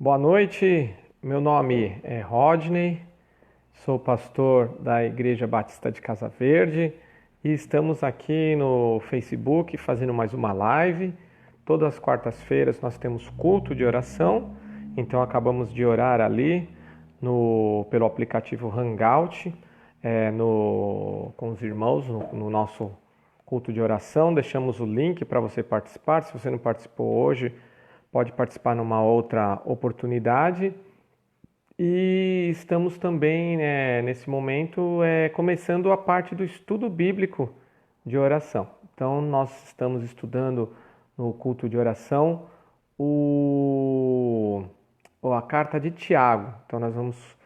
Boa noite, meu nome é Rodney, sou pastor da Igreja Batista de Casa Verde e estamos aqui no Facebook fazendo mais uma live. Todas as quartas-feiras nós temos culto de oração, então acabamos de orar ali pelo aplicativo Hangout com os irmãos no nosso culto de oração. Deixamos o link para você participar. Se você não participou hoje, pode participar numa outra oportunidade. E estamos também, nesse momento, começando a parte do estudo bíblico de oração. Então, nós estamos estudando no culto de oração a carta de Tiago. Então, nós vamos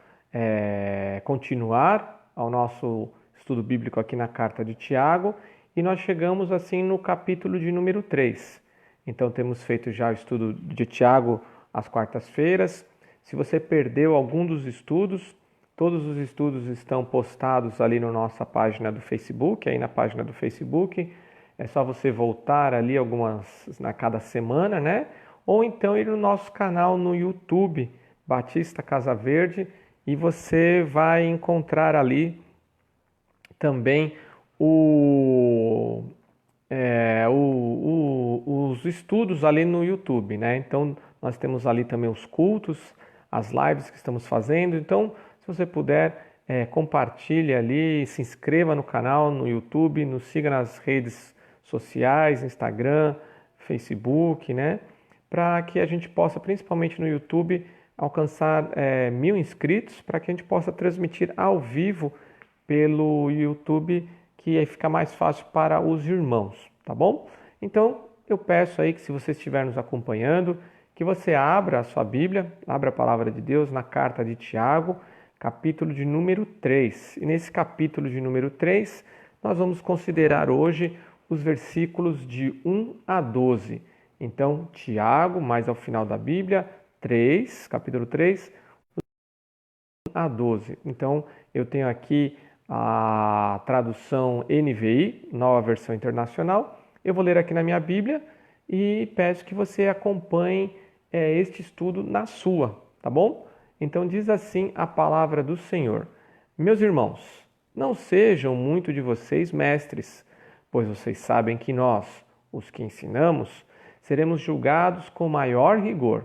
continuar ao nosso estudo bíblico aqui na carta de Tiago e nós chegamos assim no capítulo de número 3. Então, temos feito já o estudo de Tiago às quartas-feiras. Se você perdeu algum dos estudos, todos os estudos estão postados ali na nossa página do Facebook, aí na página do Facebook. É só você voltar ali na cada semana, né? Ou então ir no nosso canal no YouTube, Batista Casa Verde, e você vai encontrar ali também os estudos ali no YouTube, né? Então, nós temos ali também os cultos, as lives que estamos fazendo. Então, se você puder, compartilhe ali, se inscreva no canal, no YouTube, nos siga nas redes sociais, Instagram, Facebook, né? Para que a gente possa, principalmente no YouTube, alcançar 1.000 inscritos, para que a gente possa transmitir ao vivo pelo YouTube, que aí fica mais fácil para os irmãos, tá bom? Então, eu peço aí que, se você estiver nos acompanhando, que você abra a sua Bíblia, abra a palavra de Deus na carta de Tiago, capítulo de número 3. E nesse capítulo de número 3, nós vamos considerar hoje os versículos de 1 a 12. Então, Tiago, mais ao final da Bíblia, capítulo 3, 1 a 12. Então, eu tenho aqui a tradução NVI, Nova Versão Internacional. Eu vou ler aqui na minha Bíblia e peço que você acompanhe este estudo na sua, tá bom? Então diz assim a palavra do Senhor: Meus irmãos, não sejam muito de vocês mestres, pois vocês sabem que nós, os que ensinamos, seremos julgados com maior rigor.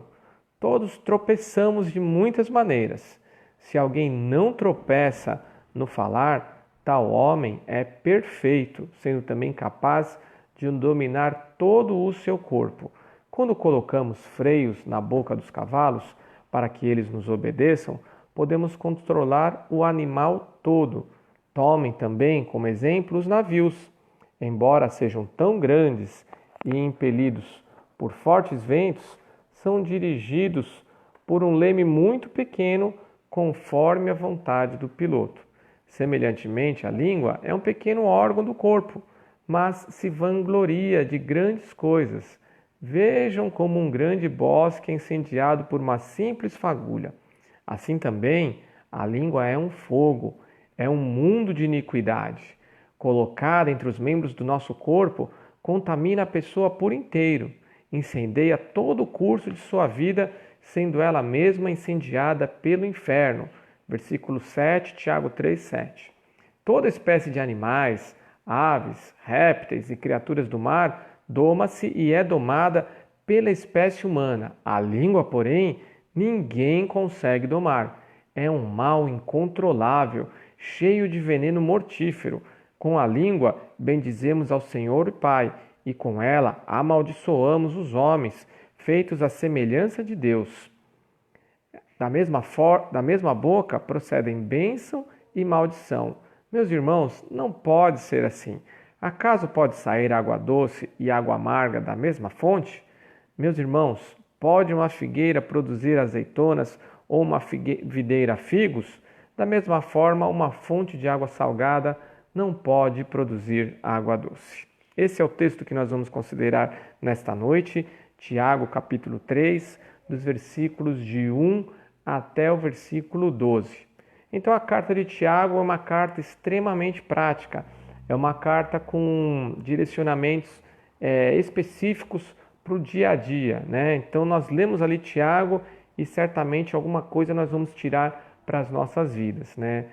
Todos tropeçamos de muitas maneiras. Se alguém não tropeça no falar, tal homem é perfeito, sendo também capaz de dominar todo o seu corpo. Quando colocamos freios na boca dos cavalos para que eles nos obedeçam, podemos controlar o animal todo. Tomem também como exemplo os navios. Embora sejam tão grandes e impelidos por fortes ventos, são dirigidos por um leme muito pequeno, conforme a vontade do piloto. Semelhantemente, a língua é um pequeno órgão do corpo, mas se vangloria de grandes coisas. Vejam como um grande bosque incendiado por uma simples fagulha. Assim também, a língua é um fogo, é um mundo de iniquidade. Colocada entre os membros do nosso corpo, contamina a pessoa por inteiro, incendeia todo o curso de sua vida, sendo ela mesma incendiada pelo inferno. Versículo 7, Tiago 3:7. Toda espécie de animais, aves, répteis e criaturas do mar doma-se e é domada pela espécie humana. A língua, porém, ninguém consegue domar. É um mal incontrolável, cheio de veneno mortífero. Com a língua bendizemos ao Senhor e Pai, e com ela amaldiçoamos os homens, feitos à semelhança de Deus. Da mesma boca procedem bênção e maldição. Meus irmãos, não pode ser assim. Acaso pode sair água doce e água amarga da mesma fonte? Meus irmãos, pode uma figueira produzir azeitonas ou uma videira figos? Da mesma forma, uma fonte de água salgada não pode produzir água doce. Esse é o texto que nós vamos considerar nesta noite, Tiago capítulo 3, dos versículos de 1 até o versículo 12. Então, a carta de Tiago é uma carta extremamente prática, é uma carta com direcionamentos específicos para o dia a dia, né? Então, nós lemos ali Tiago e certamente alguma coisa nós vamos tirar para as nossas vidas, né?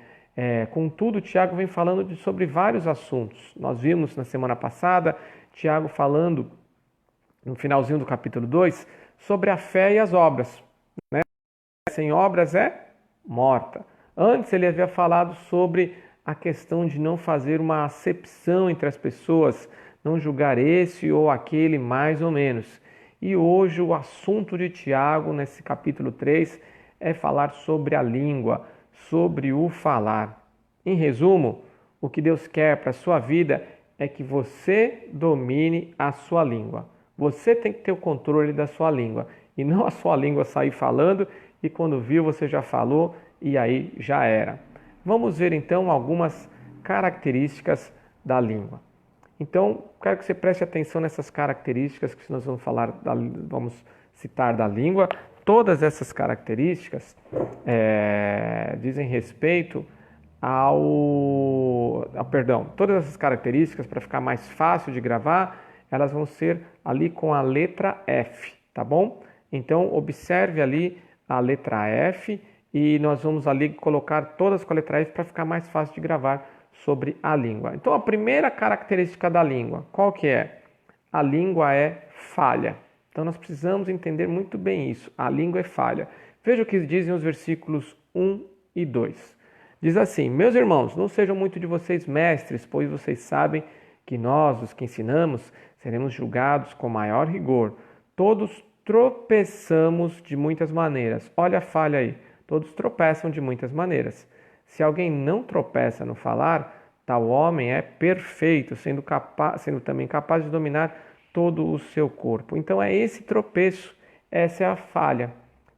Contudo, Tiago vem falando sobre vários assuntos. Nós vimos na semana passada Tiago falando, no finalzinho do capítulo 2, sobre a fé e as obras. Sem obras é morta. Antes ele havia falado sobre a questão de não fazer uma acepção entre as pessoas, não julgar esse ou aquele mais ou menos. E hoje o assunto de Tiago, nesse capítulo 3, é falar sobre a língua, sobre o falar. Em resumo, o que Deus quer para a sua vida é que você domine a sua língua. Você tem que ter o controle da sua língua e não a sua língua sair falando e quando viu você já falou e aí já era. Vamos ver então algumas características da língua. Então, quero que você preste atenção nessas características que nós vamos citar da língua. Todas essas características dizem respeito todas essas características, para ficar mais fácil de gravar, elas vão ser ali com a letra F, tá bom? Então, observe ali a letra F e nós vamos ali colocar todas com a letra F para ficar mais fácil de gravar sobre a língua. Então, a primeira característica da língua, qual que é? A língua é falha. Então, nós precisamos entender muito bem isso. A língua é falha. Veja o que dizem os versículos 1 e 2. Diz assim: meus irmãos, não sejam muito de vocês mestres, pois vocês sabem que nós, os que ensinamos, seremos julgados com maior rigor. Todos tropeçamos de muitas maneiras. Olha a falha aí. Todos tropeçam de muitas maneiras. Se alguém não tropeça no falar, tal homem é perfeito, sendo também capaz de dominar todo o seu corpo. Então é esse tropeço, essa é a falha.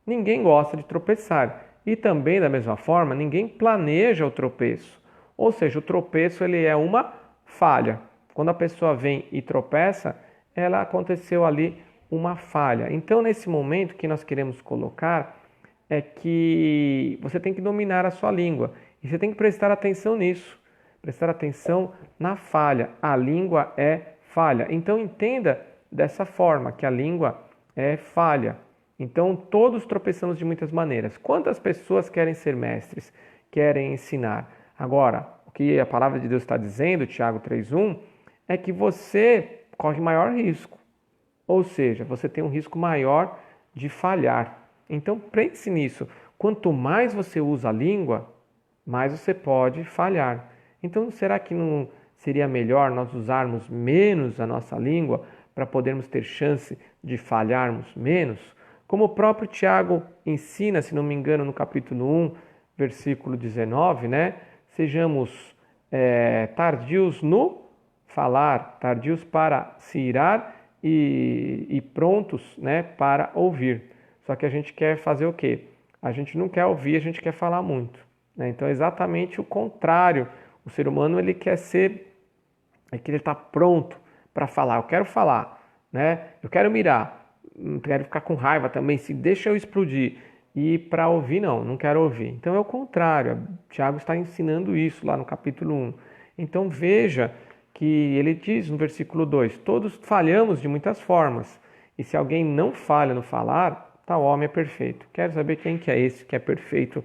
Ninguém gosta de tropeçar. E também, da mesma forma, ninguém planeja o tropeço. Ou seja, o tropeço ele é uma falha. Quando a pessoa vem e tropeça, ela aconteceu ali uma falha. Então, nesse momento que nós queremos colocar, é que você tem que dominar a sua língua. E você tem que prestar atenção nisso. Prestar atenção na falha. A língua é falha. Então, entenda dessa forma, que a língua é falha. Então, todos tropeçamos de muitas maneiras. Quantas pessoas querem ser mestres, querem ensinar? Agora, o que a palavra de Deus está dizendo, Tiago 3,1, é que você corre maior risco. Ou seja, você tem um risco maior de falhar. Então, pense nisso. Quanto mais você usa a língua, mais você pode falhar. Então, será que não seria melhor nós usarmos menos a nossa língua para podermos ter chance de falharmos menos? Como o próprio Tiago ensina, se não me engano, no capítulo 1, versículo 19, né? Sejamos tardios no falar, tardios para se irar e prontos, né, para ouvir. Só que a gente quer fazer o quê? A gente não quer ouvir, a gente quer falar muito, né? Então é exatamente o contrário. O ser humano ele quer ele está pronto para falar. Eu quero falar, né? Eu quero mirar. Não quero ficar com raiva também, se deixa eu explodir. E para ouvir, não quero ouvir. Então é o contrário, Tiago está ensinando isso lá no capítulo 1. Então veja que ele diz no versículo 2, todos falhamos de muitas formas, e se alguém não falha no falar, tal homem é perfeito. Quero saber quem que é esse que é perfeito,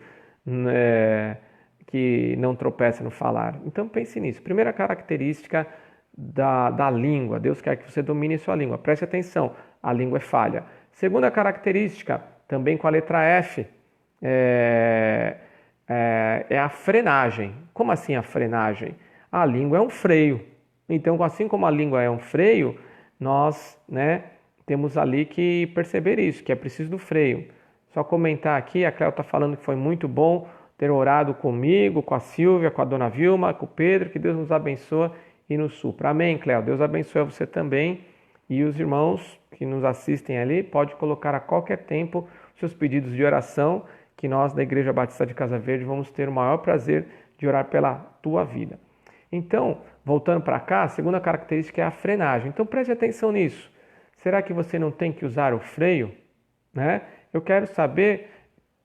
que não tropeça no falar. Então pense nisso. Primeira característica da língua, Deus quer que você domine sua língua. Preste atenção, a língua é falha. Segunda característica, também com a letra F, é a frenagem. Como assim a frenagem? A língua é um freio. Então, assim como a língua é um freio, nós, temos ali que perceber isso, que é preciso do freio. Só comentar aqui, a Cléo está falando que foi muito bom ter orado comigo, com a Silvia, com a dona Vilma, com o Pedro, que Deus nos abençoe e nos supra. Amém, Cléo? Deus abençoe você também. E os irmãos que nos assistem ali, pode colocar a qualquer tempo seus pedidos de oração, que nós da Igreja Batista de Casa Verde vamos ter o maior prazer de orar pela tua vida. Então, voltando para cá, a segunda característica é a frenagem. Então preste atenção nisso. Será que você não tem que usar o freio? Eu quero saber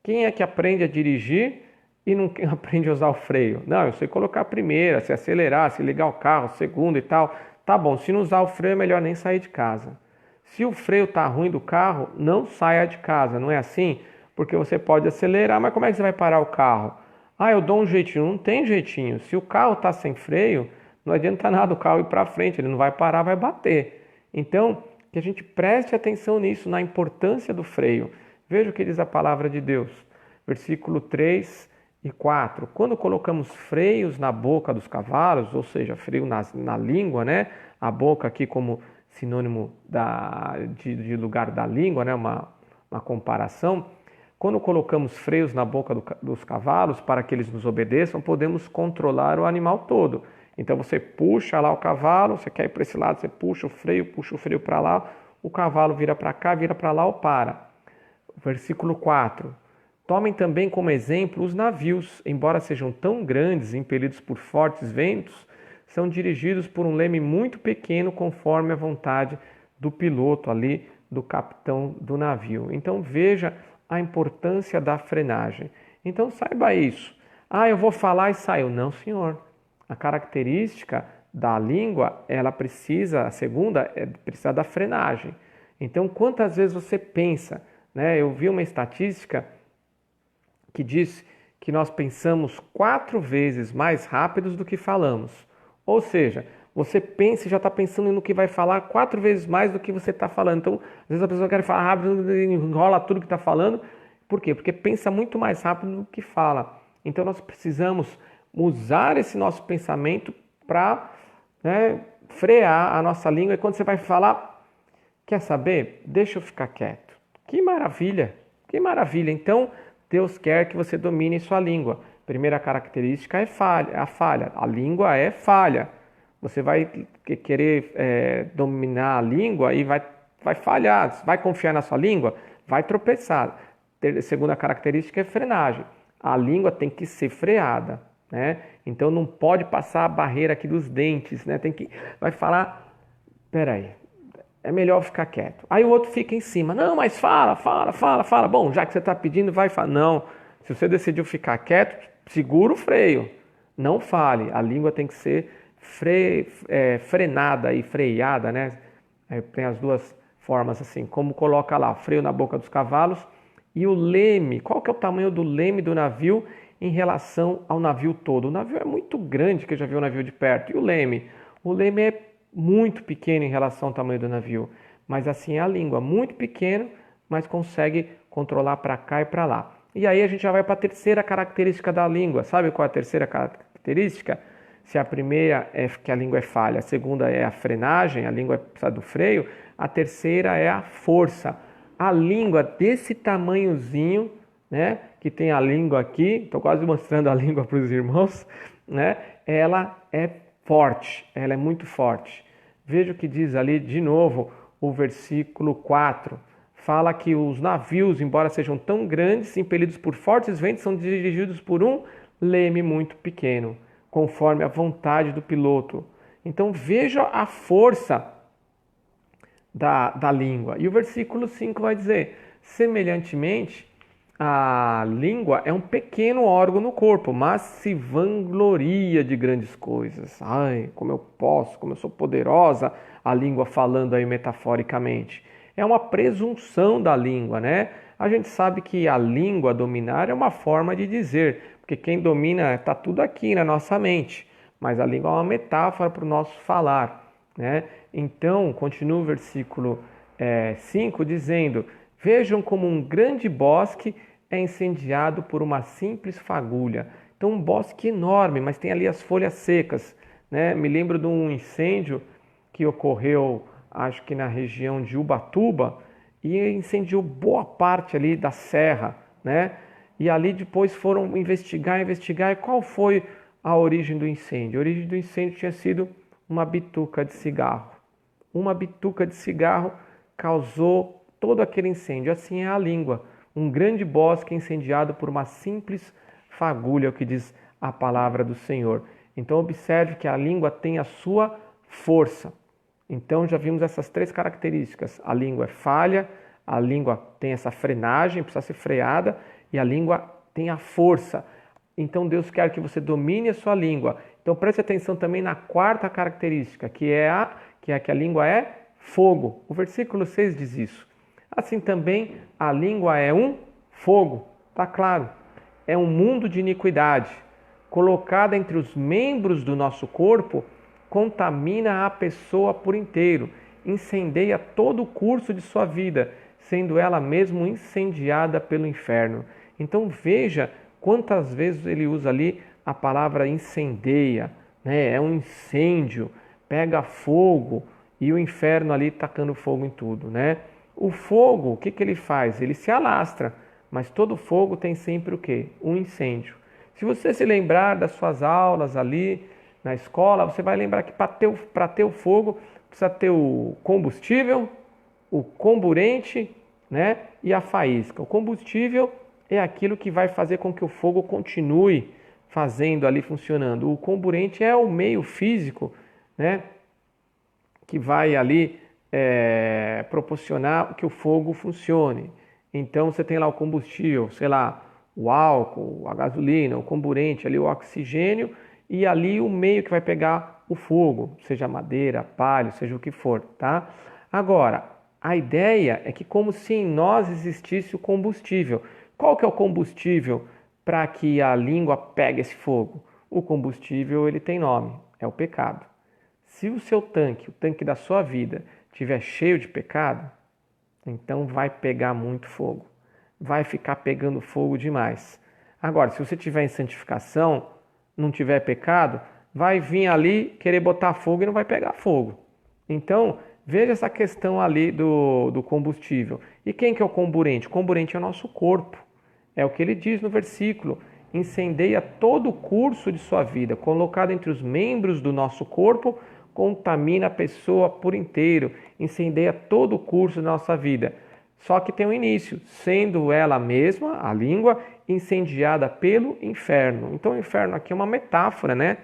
quem é que aprende a dirigir e não aprende a usar o freio. Não, eu sei colocar a primeira, se acelerar, se ligar o carro, segunda e tal. Tá bom, se não usar o freio é melhor nem sair de casa. Se o freio está ruim do carro, não saia de casa, não é assim? Porque você pode acelerar, mas como é que você vai parar o carro? Ah, eu dou um jeitinho. Não tem jeitinho. Se o carro está sem freio, não adianta nada o carro ir para frente, ele não vai parar, vai bater. Então, que a gente preste atenção nisso, na importância do freio. Veja o que diz a palavra de Deus. Versículo 3 e 4. Quando colocamos freios na boca dos cavalos, ou seja, freio na língua, né? A boca aqui como sinônimo de lugar da língua, né? Uma comparação. Quando colocamos freios na boca dos cavalos para que eles nos obedeçam, podemos controlar o animal todo. Então você puxa lá o cavalo, você quer ir para esse lado, você puxa o freio para lá, o cavalo vira para cá, vira para lá ou para. Versículo 4. Tomem também como exemplo os navios, embora sejam tão grandes, impelidos por fortes ventos, são dirigidos por um leme muito pequeno conforme a vontade do piloto ali, do capitão do navio. Então veja a importância da frenagem. Então saiba isso. Ah, eu vou falar e saiu. Não, senhor. A característica da língua, ela precisa, a segunda, precisa da frenagem. Então, quantas vezes você pensa, né? Eu vi uma estatística que diz que nós pensamos 4 vezes mais rápidos do que falamos. Ou seja, você pensa e já está pensando no que vai falar 4 vezes mais do que você está falando. Então, às vezes a pessoa quer falar rápido, enrola tudo que está falando. Por quê? Porque pensa muito mais rápido do que fala. Então, nós precisamos usar esse nosso pensamento para, né, frear a nossa língua. E quando você vai falar, quer saber? Deixa eu ficar quieto. Que maravilha! Que maravilha! Então, Deus quer que você domine sua língua. Primeira característica é a falha. A língua é falha. Você vai querer dominar a língua e vai falhar. Vai confiar na sua língua? Vai tropeçar. Segunda característica é frenagem. A língua tem que ser freada, né? Então não pode passar a barreira aqui dos dentes, né? Vai falar, peraí, é melhor ficar quieto. Aí o outro fica em cima. Não, mas fala. Bom, já que você está pedindo, vai falar. Não, se você decidiu ficar quieto, segura o freio. Não fale. A língua tem que ser frenada e freada, né? Tem as duas formas assim. Como coloca lá, freio na boca dos cavalos e o leme. Qual que é o tamanho do leme do navio em relação ao navio todo? O navio é muito grande, que eu já vi o navio de perto. E o leme? O leme é muito pequeno em relação ao tamanho do navio, mas assim é a língua, muito pequeno, mas consegue controlar para cá e para lá. E aí a gente já vai para a terceira característica da língua. Sabe qual é a terceira característica? Se a primeira é que a língua é falha, a segunda é a frenagem, a língua precisa do freio, a terceira é a força. A língua desse tamanhozinho, né, que tem a língua aqui, estou quase mostrando a língua para os irmãos, né, ela é forte, ela é muito forte. Veja o que diz ali de novo o versículo 4. Fala que os navios, embora sejam tão grandes, impelidos por fortes ventos, são dirigidos por um leme muito pequeno, conforme a vontade do piloto. Então veja a força da língua. E o versículo 5 vai dizer, semelhantemente, a língua é um pequeno órgão no corpo, mas se vangloria de grandes coisas. Ai, como eu sou poderosa, a língua falando aí metaforicamente. É uma presunção da língua, né? A gente sabe que a língua dominar é uma forma de dizer, porque quem domina está tudo aqui na nossa mente, mas a língua é uma metáfora para o nosso falar, né? Então, continua o versículo 5 dizendo, vejam como um grande bosque é incendiado por uma simples fagulha. Então, um bosque enorme, mas tem ali as folhas secas, né? Me lembro de um incêndio que ocorreu, acho que na região de Ubatuba, e incendiou boa parte ali da serra, né? E ali depois foram investigar, e qual foi a origem do incêndio? A origem do incêndio tinha sido uma bituca de cigarro. Uma bituca de cigarro causou todo aquele incêndio. Assim é a língua, um grande bosque incendiado por uma simples fagulha, é o que diz a palavra do Senhor. Então observe que a língua tem a sua força. Então já vimos essas 3 características. A língua é falha, a língua tem essa frenagem, precisa ser freada, e a língua tem a força. Então Deus quer que você domine a sua língua. Então preste atenção também na 4ª característica, que é que a língua é fogo. O versículo 6 diz isso. Assim também a língua é um Fogo, tá claro, é um mundo de iniquidade. Colocada entre os membros do nosso corpo, contamina a pessoa por inteiro, incendeia todo o curso de sua vida, sendo ela mesmo incendiada pelo inferno. Então veja quantas vezes ele usa ali a palavra incendeia, né? É um incêndio, pega fogo e o inferno ali tacando fogo em tudo, né? O fogo, o que que ele faz? Ele se alastra, mas todo fogo tem sempre o quê? Um incêndio. Se você se lembrar das suas aulas ali na escola, você vai lembrar que para ter o fogo precisa ter o combustível, o comburente, né? E a faísca. O combustível é aquilo que vai fazer com que o fogo continue fazendo ali funcionando. O comburente é o meio físico, né? Que vai ali proporcionar que o fogo funcione. Então você tem lá o combustível, sei lá, o álcool, a gasolina, o comburente, ali o oxigênio e ali o meio que vai pegar o fogo, seja madeira, palha, seja o que for, tá? Agora, a ideia é que como se em nós existisse o combustível. Qual que é o combustível para que a língua pegue esse fogo? O combustível ele tem nome, é o pecado. Se o seu tanque, o tanque da sua vida, estiver cheio de pecado, então vai pegar muito fogo. Vai ficar pegando fogo demais. Agora, se você tiver em santificação, não tiver pecado, vai vir ali querer botar fogo e não vai pegar fogo. Então, veja essa questão ali do combustível. E quem que é o comburente? O comburente é o nosso corpo. É o que ele diz no versículo. Incendeia todo o curso de sua vida, colocado entre os membros do nosso corpo, contamina a pessoa por inteiro, incendeia todo o curso da nossa vida. Só que tem um início, sendo ela mesma, a língua, incendiada pelo inferno. Então o inferno aqui é uma metáfora, né,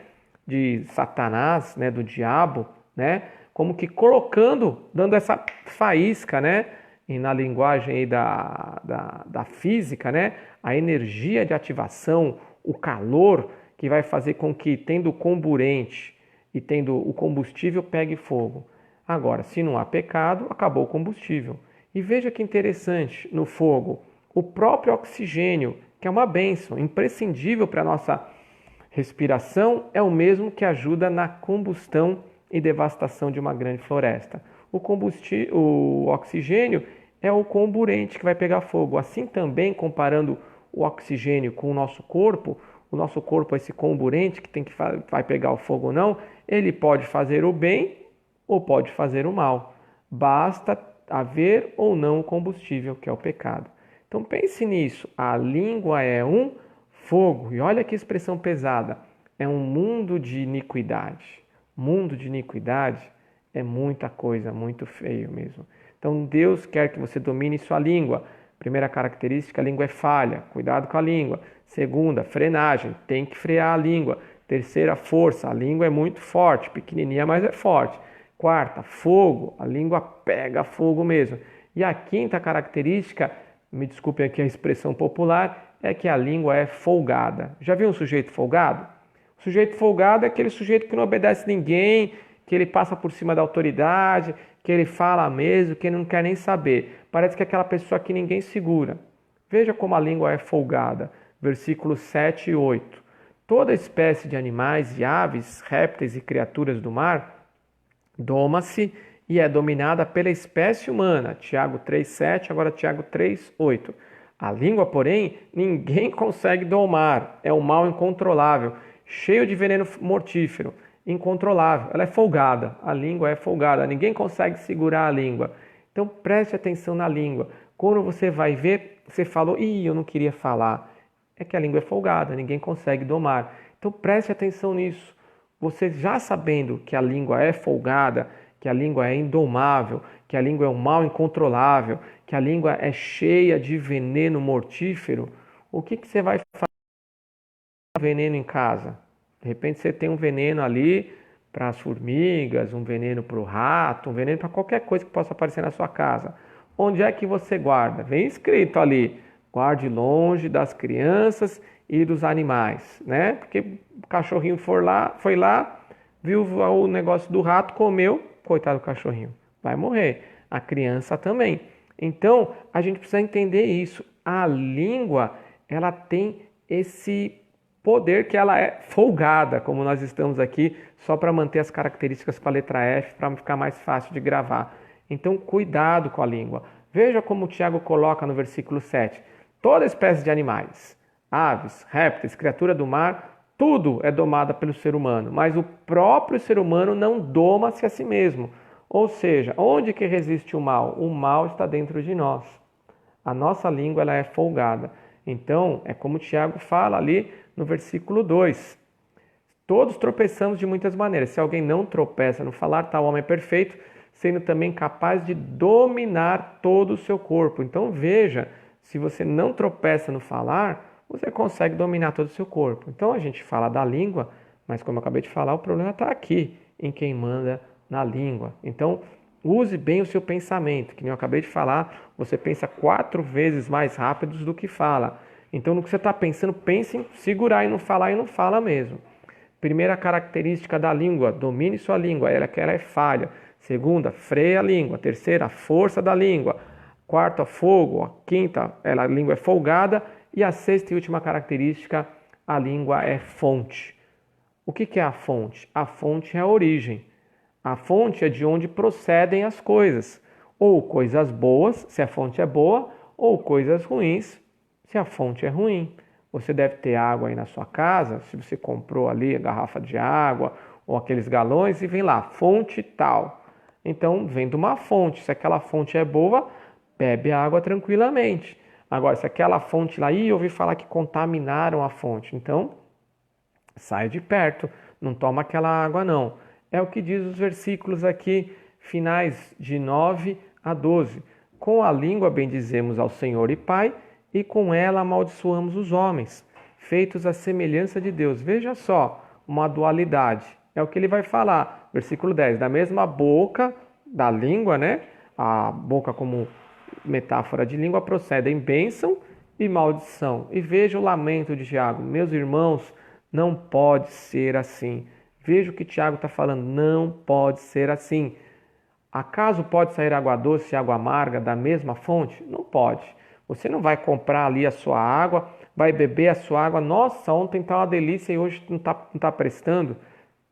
de Satanás, né, do diabo, né, como que colocando, dando essa faísca, né, e na linguagem aí da física, né, a energia de ativação, o calor que vai fazer com que, tendo o comburente e tendo o combustível, pegue fogo. Agora, se não há pecado, acabou o combustível. E veja que interessante, no fogo, o próprio oxigênio, que é uma bênção, imprescindível para a nossa respiração, é o mesmo que ajuda na combustão e devastação de uma grande floresta. O oxigênio é o comburente que vai pegar fogo. Assim também, comparando o oxigênio com o nosso corpo é esse comburente que vai pegar o fogo ou não, ele pode fazer o bem ou pode fazer o mal. Basta haver ou não o combustível, que é o pecado. Então pense nisso, a língua é um fogo, e olha que expressão pesada, é um mundo de iniquidade. Mundo de iniquidade é muita coisa, muito feio mesmo. Então Deus quer que você domine sua língua. Primeira característica, a língua é falha, cuidado com a língua. Segunda, frenagem, tem que frear a língua. Terceira, força, a língua é muito forte, pequenininha, mas é forte. Quarta, fogo, a língua pega fogo mesmo. E a quinta característica, me desculpe aqui a expressão popular, é que a língua é folgada. Já viu um sujeito folgado? O sujeito folgado é aquele sujeito que não obedece ninguém, que ele passa por cima da autoridade, que ele fala mesmo, que ele não quer nem saber. Parece que é aquela pessoa que ninguém segura. Veja como a língua é folgada. Versículos 7 e 8. Toda espécie de animais e aves, répteis e criaturas do mar doma-se e é dominada pela espécie humana. Tiago 3,7, agora Tiago 3,8. A língua, porém, ninguém consegue domar. É um mal incontrolável, cheio de veneno mortífero. Incontrolável. Ela é folgada. A língua é folgada. Ninguém consegue segurar a língua. Então preste atenção na língua. Quando você vai ver, você falou, eu não queria falar. É que a língua é folgada, ninguém consegue domar. Então preste atenção nisso. Você já sabendo que a língua é folgada, que a língua é indomável, que a língua é um mal incontrolável, que a língua é cheia de veneno mortífero, o que você vai fazer com veneno em casa? De repente você tem um veneno ali para as formigas, um veneno para o rato, um veneno para qualquer coisa que possa aparecer na sua casa. Onde é que você guarda? Vem escrito ali, guarde longe das crianças e dos animais, né? Porque o cachorrinho foi lá, viu o negócio do rato, comeu, coitado do cachorrinho, vai morrer. A criança também. Então, a gente precisa entender isso. a língua, ela tem esse poder que ela é folgada, como nós estamos aqui, só para manter as características com a letra F, para ficar mais fácil de gravar. Então, cuidado com a língua. Veja como o Tiago coloca no versículo 7. Toda espécie de animais, aves, répteis, criatura do mar, tudo é domada pelo ser humano, mas o próprio ser humano não doma-se a si mesmo. Ou seja, onde que resiste o mal? O mal está dentro de nós. A nossa língua ela é folgada. Então, é como o Tiago fala ali no versículo 2. Todos tropeçamos de muitas maneiras. Se alguém não tropeça no falar, tal homem é perfeito, sendo também capaz de dominar todo o seu corpo. Então, veja, se você não tropeça no falar, você consegue dominar todo o seu corpo. Então, a gente fala da língua, mas como eu acabei de falar, o problema está aqui, em quem manda na língua. Então, use bem o seu pensamento, que nem eu acabei de falar, você pensa 4 vezes mais rápido do que fala. Então, no que você está pensando, pense em segurar e não falar e não fala mesmo. Primeira característica da língua, domine sua língua, ela é falha. Segunda, freia a língua. Terceira, a força da língua. Quarta, fogo. A quinta, a língua é folgada. E a sexta e última característica, a língua é fonte. O que é a fonte? A fonte é a origem. A fonte é de onde procedem as coisas. Ou coisas boas, se a fonte é boa, ou coisas ruins, se a fonte é ruim. Você deve ter água aí na sua casa, se você comprou ali a garrafa de água ou aqueles galões e vem lá, fonte tal. Então, vem de uma fonte. Se aquela fonte é boa, bebe a água tranquilamente. Agora, se aquela fonte lá, eu ouvi falar que contaminaram a fonte. Então, sai de perto, não toma aquela água não. É o que diz os versículos aqui, finais de 9 a 12. Com a língua bendizemos ao Senhor e Pai, e com ela amaldiçoamos os homens, feitos à semelhança de Deus. Veja só, uma dualidade. É o que ele vai falar. Versículo 10. Da mesma boca da língua, né? A boca como metáfora de língua procedem bênção e maldição. E veja o lamento de Tiago. Meus irmãos, não pode ser assim. Veja o que Tiago está falando. Não pode ser assim. Acaso pode sair água doce e água amarga da mesma fonte? Não pode. Você não vai comprar ali a sua água, vai beber a sua água. Nossa, ontem está uma delícia e hoje não tá prestando.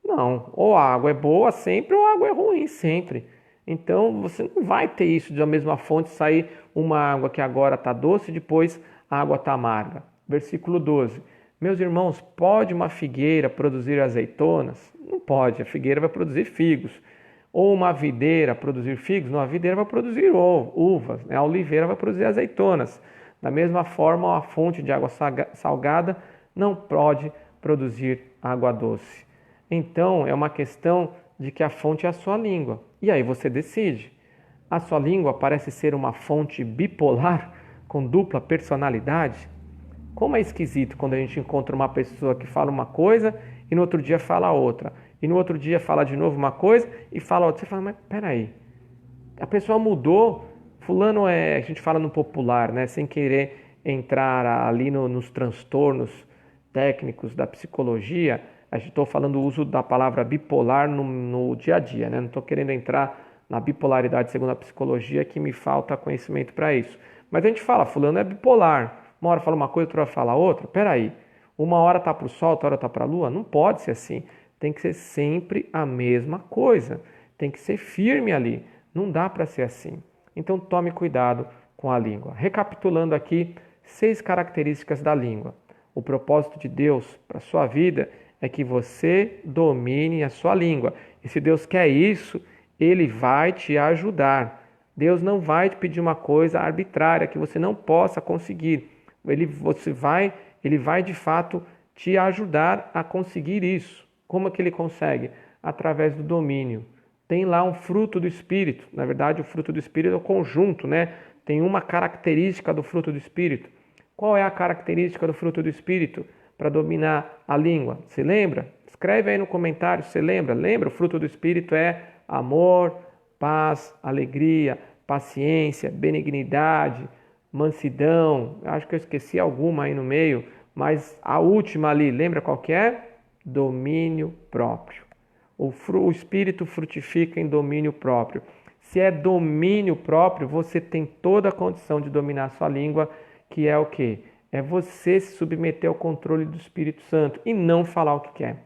Não, ou a água é boa sempre ou a água é ruim sempre. Então você não vai ter isso de a mesma fonte sair uma água que agora está doce e depois a água está amarga. Versículo 12. Meus irmãos, pode uma figueira produzir azeitonas? Não pode, a figueira vai produzir figos. Ou uma videira produzir figos? Não, a videira vai produzir uvas, né? A oliveira vai produzir azeitonas. Da mesma forma, a fonte de água salgada não pode produzir água doce. Então, é uma questão de que a fonte é a sua língua. E aí você decide. A sua língua parece ser uma fonte bipolar, com dupla personalidade. Como é esquisito quando a gente encontra uma pessoa que fala uma coisa e no outro dia fala outra. E no outro dia fala de novo uma coisa e fala outra. Você fala, mas peraí, a pessoa mudou. Fulano a gente fala no popular, né? Sem querer entrar ali nos transtornos técnicos da psicologia. Estou falando o uso da palavra bipolar no dia a dia, né? Não estou querendo entrar na bipolaridade segundo a psicologia, que me falta conhecimento para isso. Mas a gente fala, fulano é bipolar. Uma hora fala uma coisa, outra hora fala outra. Peraí, uma hora está para o sol, outra hora está para a lua? Não pode ser assim. Tem que ser sempre a mesma coisa. Tem que ser firme ali. Não dá para ser assim. Então tome cuidado com a língua. Recapitulando aqui 6 características da língua. O propósito de Deus para a sua vida é que você domine a sua língua. E se Deus quer isso, Ele vai te ajudar. Deus não vai te pedir uma coisa arbitrária que você não possa conseguir. Ele vai de fato te ajudar a conseguir isso. Como é que Ele consegue? Através do domínio. Tem lá um fruto do Espírito. Na verdade, o fruto do Espírito é o conjunto, né? Tem uma característica do fruto do Espírito. Qual é a característica do fruto do Espírito para dominar a língua? Você lembra? Escreve aí no comentário, você lembra? Lembra? O fruto do Espírito é amor, paz, alegria, paciência, benignidade, mansidão. Acho que eu esqueci alguma aí no meio, mas a última ali, lembra qual que é? Domínio próprio. O Espírito frutifica em domínio próprio. Se é domínio próprio, você tem toda a condição de dominar a sua língua que é o quê? É você se submeter ao controle do Espírito Santo e não falar o que quer.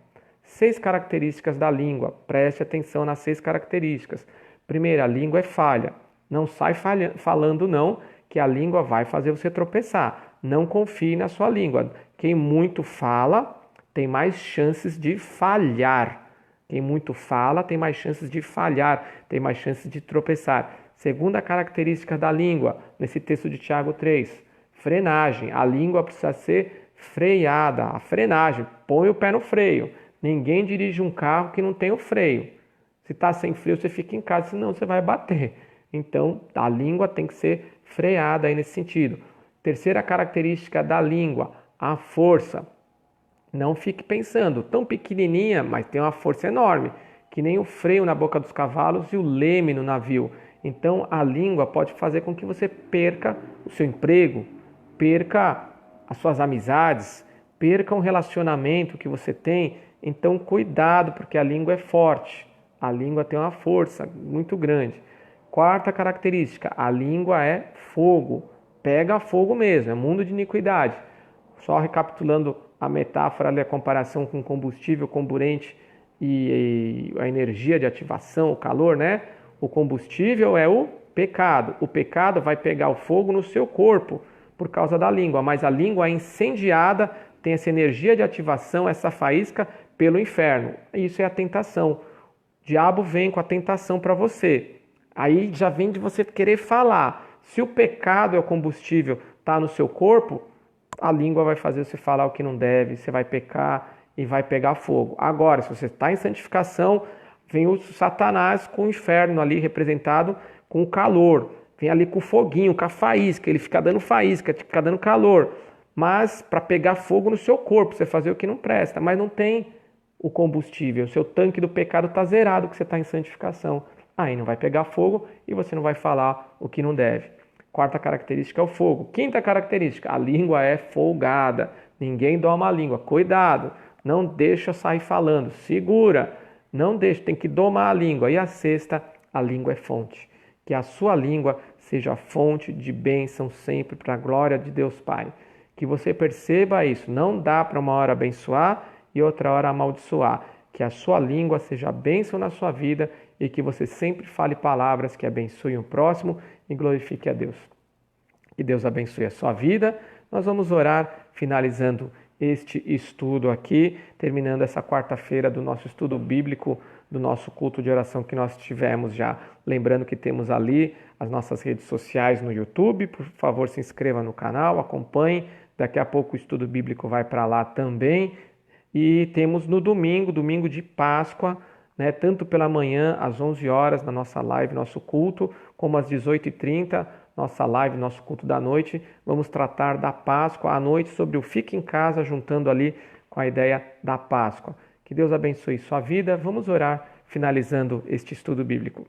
6 características da língua. Preste atenção nas 6 características. Primeiro, a língua é falha. Não sai falando não, que a língua vai fazer você tropeçar. Não confie na sua língua. Quem muito fala tem mais chances de falhar. Quem muito fala tem mais chances de falhar, tem mais chances de tropeçar. Segunda característica da língua, nesse texto de Tiago 3, frenagem. A língua precisa ser freada. A frenagem, põe o pé no freio. Ninguém dirige um carro que não tem o freio. Se está sem freio, você fica em casa, senão você vai bater. Então, a língua tem que ser freada aí nesse sentido. Terceira característica da língua, a força. Não fique pensando, tão pequenininha, mas tem uma força enorme, que nem o freio na boca dos cavalos e o leme no navio. Então, a língua pode fazer com que você perca o seu emprego, perca as suas amizades, perca um relacionamento que você tem. Então, cuidado, porque a língua é forte. A língua tem uma força muito grande. Quarta característica, a língua é fogo. Pega fogo mesmo, é mundo de iniquidade. Só recapitulando a metáfora ali, a comparação com combustível, comburente e a energia de ativação, o calor, né? O combustível é o pecado. O pecado vai pegar o fogo no seu corpo por causa da língua, mas a língua é incendiada, tem essa energia de ativação, essa faísca pelo inferno. Isso é a tentação. O diabo vem com a tentação para você. Aí já vem de você querer falar. Se o pecado é o combustível, está no seu corpo, a língua vai fazer você falar o que não deve, você vai pecar e vai pegar fogo. Agora, se você está em santificação, vem o Satanás com o inferno ali representado com o calor. Vem ali com o foguinho, com a faísca, ele fica dando faísca, fica dando calor. Mas para pegar fogo no seu corpo, você fazer o que não presta, mas não tem o combustível. O seu tanque do pecado está zerado, que você está em santificação. Aí não vai pegar fogo e você não vai falar o que não deve. Quarta característica é o fogo. Quinta característica, a língua é folgada. Ninguém doma a língua. Cuidado, não deixa sair falando. Segura, não deixa, tem que domar a língua. E a sexta, a língua é fonte. Que a sua língua seja fonte de bênção sempre para a glória de Deus Pai. Que você perceba isso. Não dá para uma hora abençoar e outra hora amaldiçoar. Que a sua língua seja bênção na sua vida e que você sempre fale palavras que abençoem o próximo e glorifique a Deus. Que Deus abençoe a sua vida. Nós vamos orar, finalizando este estudo aqui, terminando essa quarta-feira do nosso estudo bíblico, do nosso culto de oração que nós tivemos já. Lembrando que temos ali as nossas redes sociais no YouTube. Por favor, se inscreva no canal, acompanhe. Daqui a pouco o estudo bíblico vai para lá também. E temos no domingo de Páscoa, né, tanto pela manhã, às 11 horas, na nossa live, nosso culto, como às 18h30, nossa live, nosso culto da noite. Vamos tratar da Páscoa à noite, sobre o Fique em Casa, juntando ali com a ideia da Páscoa. Que Deus abençoe sua vida. Vamos orar, finalizando este estudo bíblico.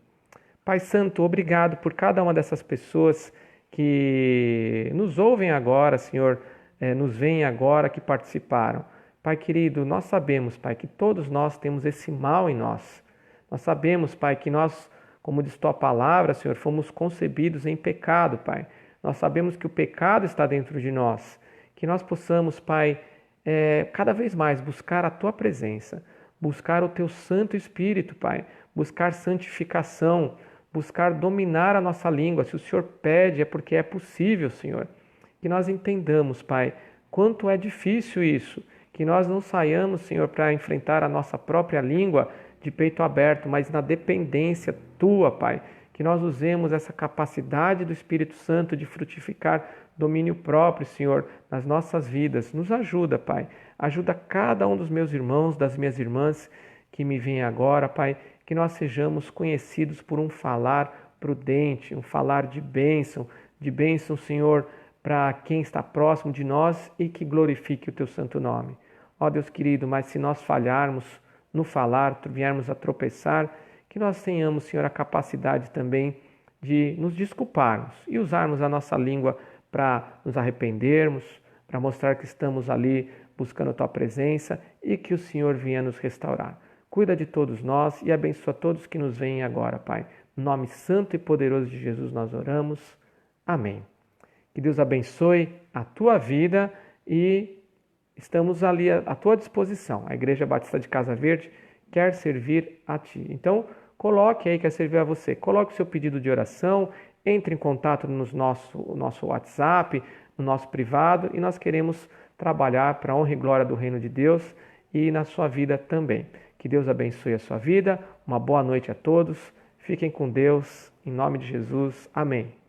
Pai Santo, obrigado por cada uma dessas pessoas que nos ouvem agora, Senhor, nos veem agora, que participaram. Pai querido, nós sabemos, Pai, que todos nós temos esse mal em nós. Nós sabemos, Pai, que nós, como diz Tua palavra, Senhor, fomos concebidos em pecado, Pai. Nós sabemos que o pecado está dentro de nós. Que nós possamos, Pai, cada vez mais buscar a Tua presença, buscar o Teu Santo Espírito, Pai, buscar santificação, buscar dominar a nossa língua. Se o Senhor pede, é porque é possível, Senhor. Que nós entendamos, Pai, quanto é difícil isso. Que nós não saiamos, Senhor, para enfrentar a nossa própria língua de peito aberto, mas na dependência Tua, Pai. Que nós usemos essa capacidade do Espírito Santo de frutificar domínio próprio, Senhor, nas nossas vidas. Nos ajuda, Pai. Ajuda cada um dos meus irmãos, das minhas irmãs que me vêm agora, Pai. Que nós sejamos conhecidos por um falar prudente, um falar de bênção, Senhor, para quem está próximo de nós e que glorifique o Teu santo nome. Ó Deus querido, mas se nós falharmos no falar, viermos a tropeçar, que nós tenhamos, Senhor, a capacidade também de nos desculparmos e usarmos a nossa língua para nos arrependermos, para mostrar que estamos ali buscando a Tua presença e que o Senhor venha nos restaurar. Cuida de todos nós e abençoa todos que nos veem agora, Pai. No nome santo e poderoso de Jesus nós oramos. Amém. Que Deus abençoe a tua vida e estamos ali à tua disposição. A Igreja Batista de Casa Verde quer servir a ti. Então, coloque aí, quer servir a você. Coloque o seu pedido de oração, entre em contato no nosso WhatsApp, no nosso privado, e nós queremos trabalhar para a honra e glória do reino de Deus e na sua vida também. Que Deus abençoe a sua vida. Uma boa noite a todos. Fiquem com Deus. Em nome de Jesus. Amém.